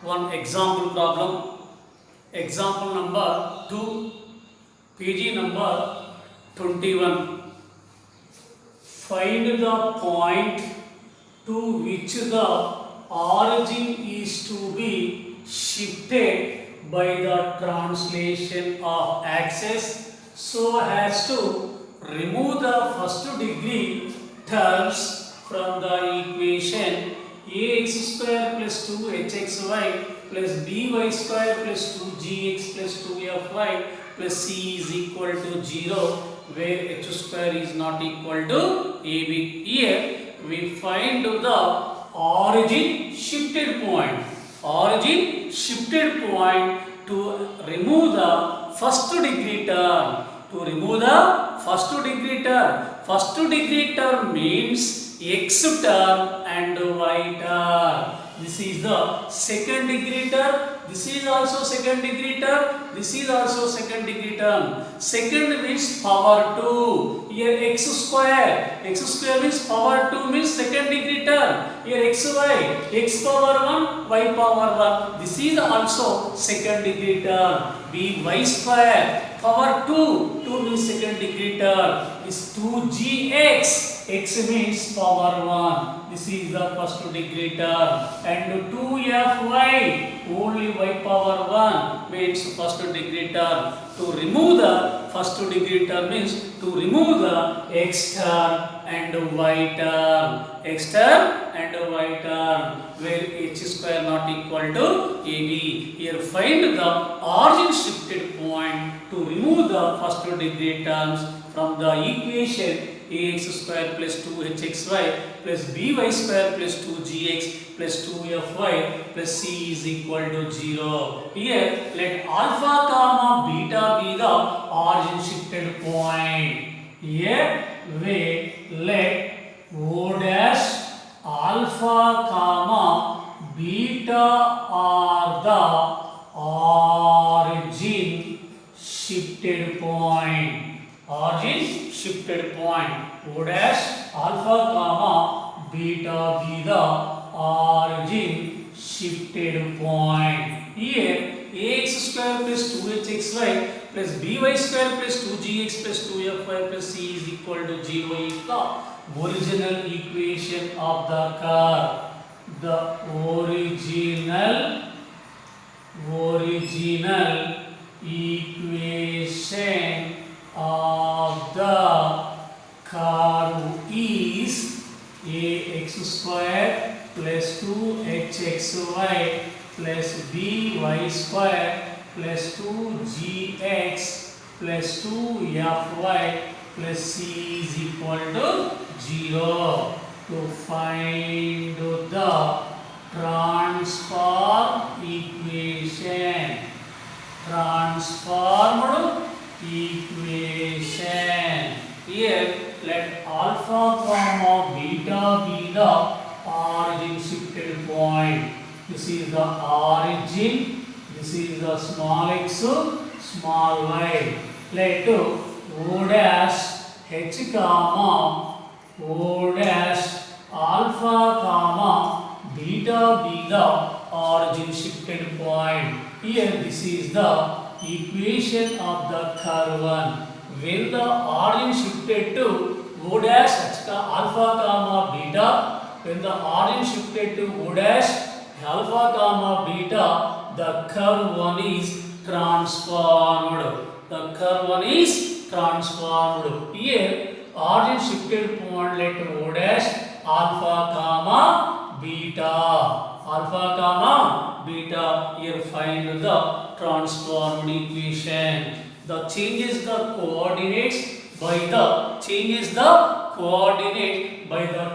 one example problem. Example number 2, page number 21. Find the point to which the origin is to be shifted by the translation of axis so as to remove the first degree terms from the equation ax square plus 2hxy plus by square plus 2gx plus 2fy plus c is equal to 0, where h square is not equal to ab. Here we find the origin shifted point. Origin shifted point to remove the first degree term. To remove the first degree term. First degree term means x term and y term. This is the second degree term. This is also second degree term. This is also second degree term. Second means power 2. Here x square. X square means power 2 means second degree term. Here xy. X power 1, y power 1. This is also second degree term. By square. Power 2. 2 means second degree term. Is 2gx. X means power 1. This is the first degree term. And 2fy. Only y power 1 means first degree term. To remove the first degree term means to remove the x term and y term. X term and y term, where h square not equal to ab. Here find the origin shifted point to remove the first degree terms from the equation ax square plus 2hxy plus by square plus 2gx plus 2fy plus c is equal to 0. Here let alpha comma beta be the origin shifted point. Here we let o dash alpha comma beta are the origin shifted point. Origin shifted point. O dash alpha comma beta be the origin shifted point. Here ax square plus 2hxy plus by square plus 2gx plus 2fy plus c is equal to 0 is the original equation of the curve. The original equation of the curve is ax square plus 2hxy plus by square plus 2gx plus 2fy plus c is equal to 0. To find the transform equation. Transformed equation. Here let alpha comma beta be the origin shifted point. This is the origin. This is the small x, small y. Let o dash h comma o dash alpha comma beta be the origin shifted point. Here this is the equation of the curve 1. When the origin shifted to o dash h alpha comma beta, when the origin shifted to o dash alpha comma beta, the curve 1 is transformed. The curve 1 is transformed. Here origin shifted point let o dash alpha comma beta. Alpha comma beta. Here find the transformed equation. The changes the coordinates by the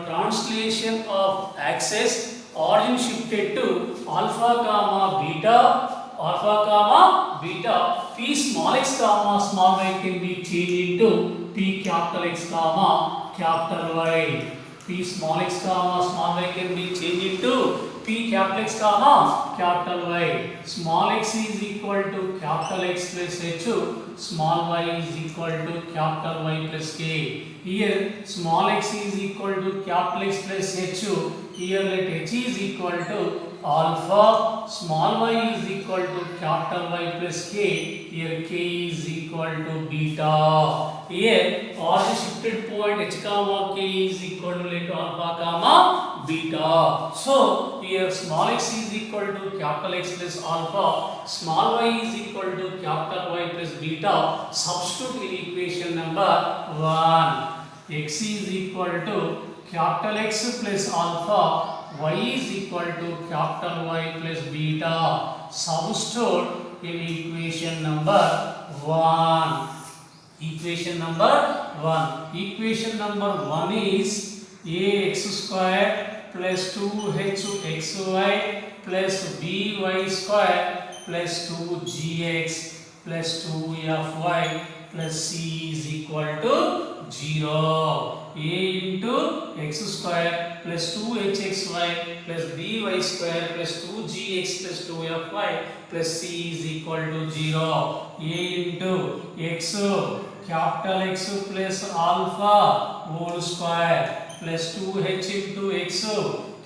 translation of axis. Origin shifted to alpha comma beta. P small x comma small y can be changed into P capital X comma capital Y. P small x comma small y can be changed into P capital X comma capital Y. Small x is equal to capital X plus H. Small y is equal to capital Y plus K. Here small x is equal to capital X plus H. Here let H is equal to alpha small y is equal to capital Y plus k. Here k is equal to beta. Here all the shifted point h comma k is equal to let alpha comma beta. So here small x is equal to capital X plus alpha, small y is equal to capital Y plus beta. Substitute in equation number 1. X is equal to capital X plus alpha, y is equal to capital Y plus beta. Substitute in equation number 1. Equation number 1. Equation number 1 is ax square plus 2hxy plus by square plus 2gx plus 2fy plus c is equal to 0. A into x square plus 2hxy plus by square plus 2gx plus 2fy plus c is equal to 0. A into x capital X plus alpha whole square plus 2h into x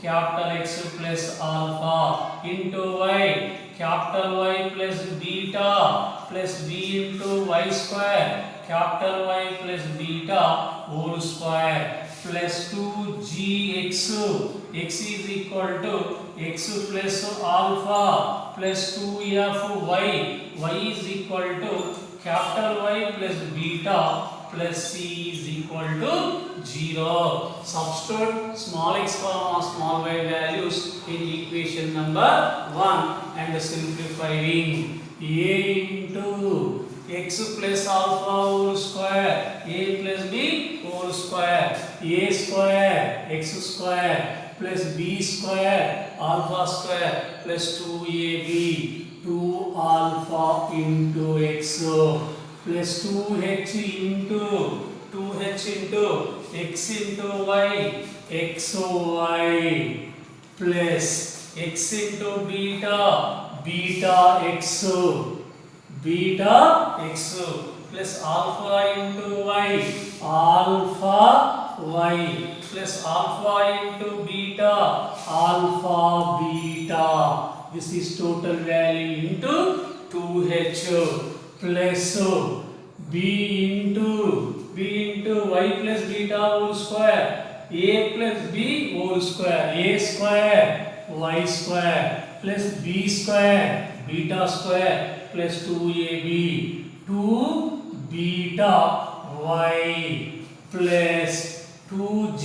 capital X plus alpha into y capital Y plus beta plus b into y square capital Y plus beta whole square plus 2gx x is equal to x plus alpha plus 2fy y is equal to capital Y plus beta plus c is equal to 0. Substitute small x comma small y values in equation number 1 and simplifying. A into x plus alpha whole square a plus b whole square a square x square plus b square alpha square plus 2ab 2 alpha into x plus 2h into x into y xy plus x into beta x plus alpha into y alpha y plus alpha into beta alpha beta. This is total value into 2h plus b into y plus beta whole square a plus b whole square a square y square plus b square beta square plus 2ab 2 beta y plus 2g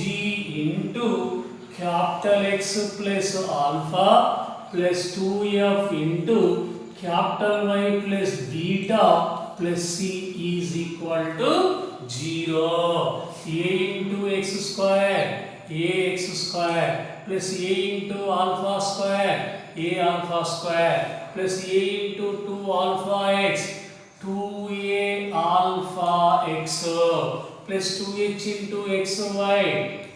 into capital X plus alpha plus 2f into capital Y plus beta plus c is equal to 0. A into x square ax square plus a into alpha square a alpha square plus a into 2 alpha x 2a alpha x plus 2h into xy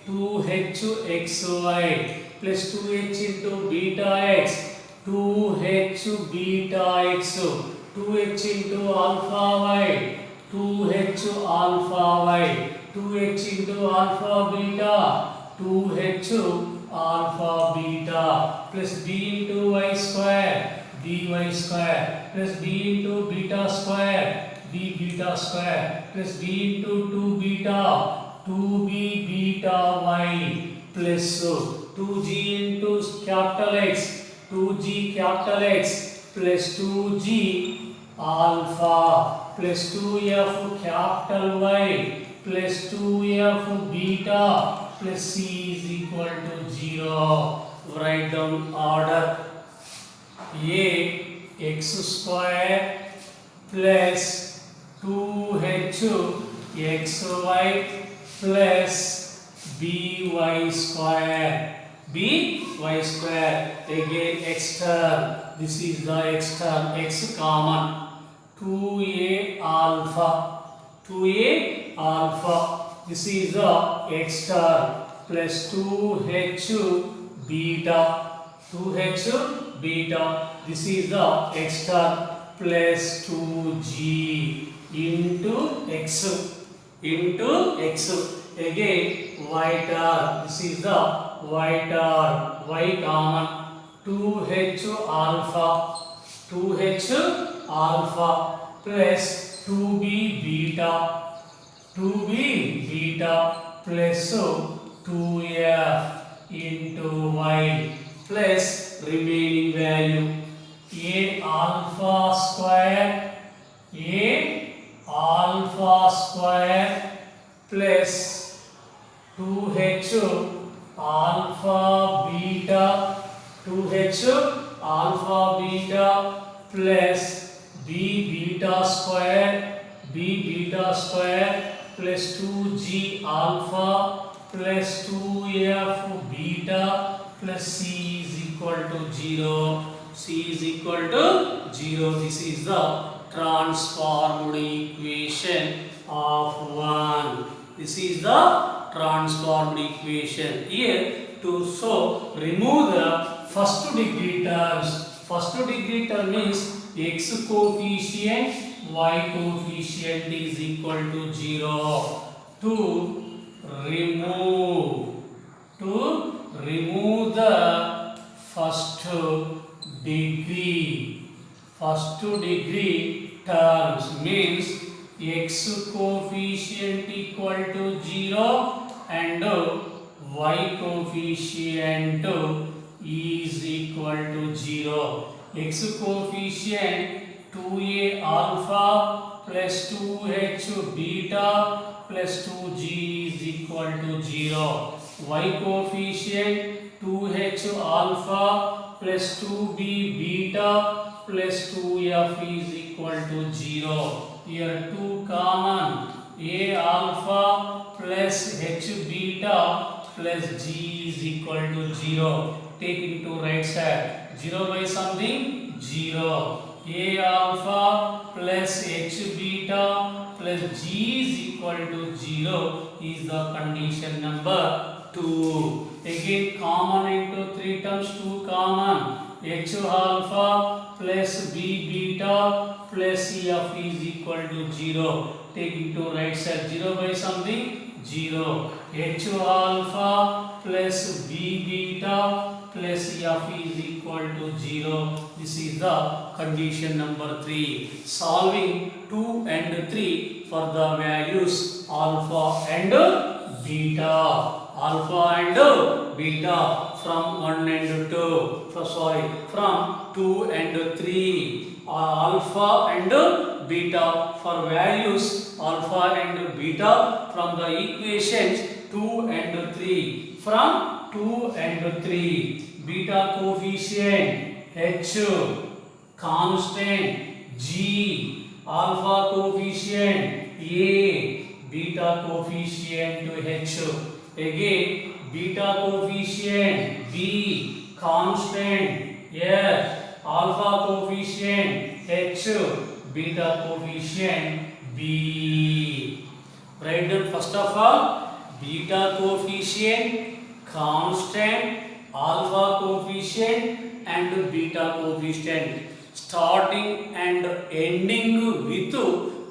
2h xy plus 2h into beta x 2h beta x 2h into alpha y 2h alpha y 2h into alpha beta 2h alpha beta plus b into y square by square plus b into beta square b beta square plus b into 2 beta 2b beta y plus 2g into capital X 2g capital X plus 2g alpha plus 2f capital Y plus 2f beta plus c is equal to 0. Write down order. A x square plus 2h xy plus by square by square again x term. This is the x term x common 2a alpha this is the x term plus 2h beta this is the x term plus 2g into x again y term this is the y term y common 2h alpha 2h alpha plus 2b beta 2b beta plus 2f into y plus remaining value a alpha square plus 2h alpha beta 2h alpha beta plus b beta square plus 2g alpha plus 2f beta plus c is equal to 0. C is equal to 0. This is the transformed equation of 1. This is the transformed equation. Here to remove the first degree terms. First degree term means x coefficient, y coefficient is equal to 0. To remove the first degree terms means x coefficient equal to 0 and y coefficient is equal to 0. X coefficient 2a alpha plus 2h beta plus 2g is equal to 0. Y coefficient 2h alpha plus 2b beta plus 2f is equal to 0. Here 2 common. A alpha plus h beta plus g is equal to 0. Take into right side. 0 by something 0. A alpha plus h beta plus g is equal to 0 is the condition number 2. Again common into 3 terms, 2 common. H alpha plus b beta plus f is equal to 0. Take into right side. 0 by something 0. H alpha plus b beta plus f is equal to 0. This is the condition number 3. Solving 2 and 3 for the values alpha and beta. Alpha and beta from 1 and 2. From 2 and 3. Alpha and beta for values alpha and beta from the equations 2 and 3. From 2 and 3. Beta coefficient h, constant g, alpha coefficient a, beta coefficient h. Again beta coefficient b, constant s, alpha coefficient h, beta coefficient b. Write down first of all beta coefficient, constant, alpha coefficient and beta coefficient. Starting and ending with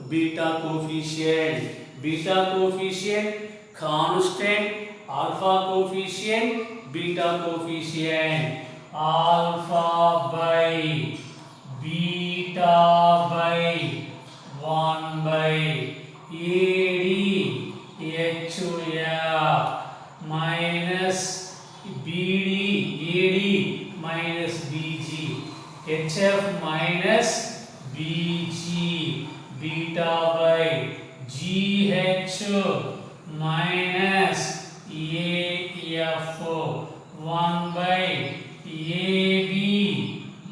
beta coefficient. Beta coefficient, constant, alpha coefficient, beta coefficient. Alpha by beta by 1 by AD HF minus BD AD minus BG HF minus BG beta by GH minus AF 1 by AB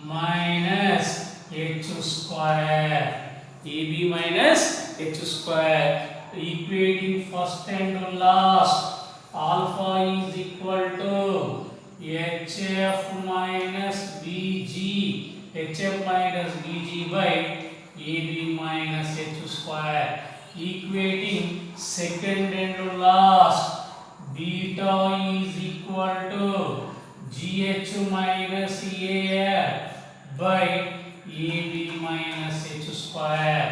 minus H square. AB minus H square. Equating first and last. Alpha is equal to HF minus BG. HF minus BG by AB minus H square. Equating second and last. Beta is equal to GH minus AF by AB minus H square.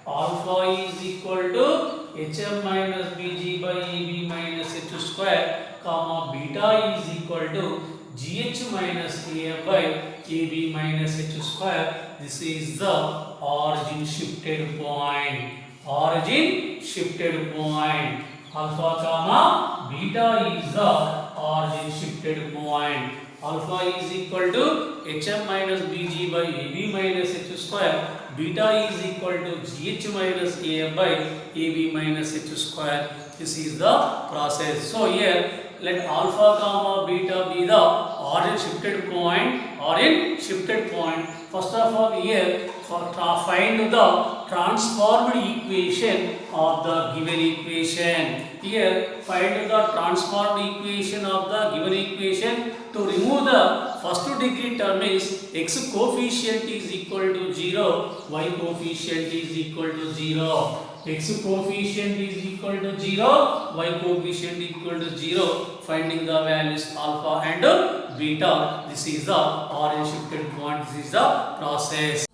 Alpha is equal to HF minus BG by AB minus H square, comma beta is equal to GH minus AF by AB minus H square. This is the origin shifted point. Origin shifted point. Alpha comma beta is the origin shifted point. Alpha is equal to HM minus BG by AB minus H square. Beta is equal to GH minus AF by AB minus H square. This is the process. So here let alpha comma beta be the origin shifted point. Origin shifted point. First of all, here find the transformed equation of the given equation. Here find the transformed equation of the given equation. To remove the first degree term is x coefficient is equal to 0, y coefficient is equal to 0. X coefficient is equal to 0, y coefficient equal to 0. Finding the values alpha and beta. This is the origin shifted point. This is the process.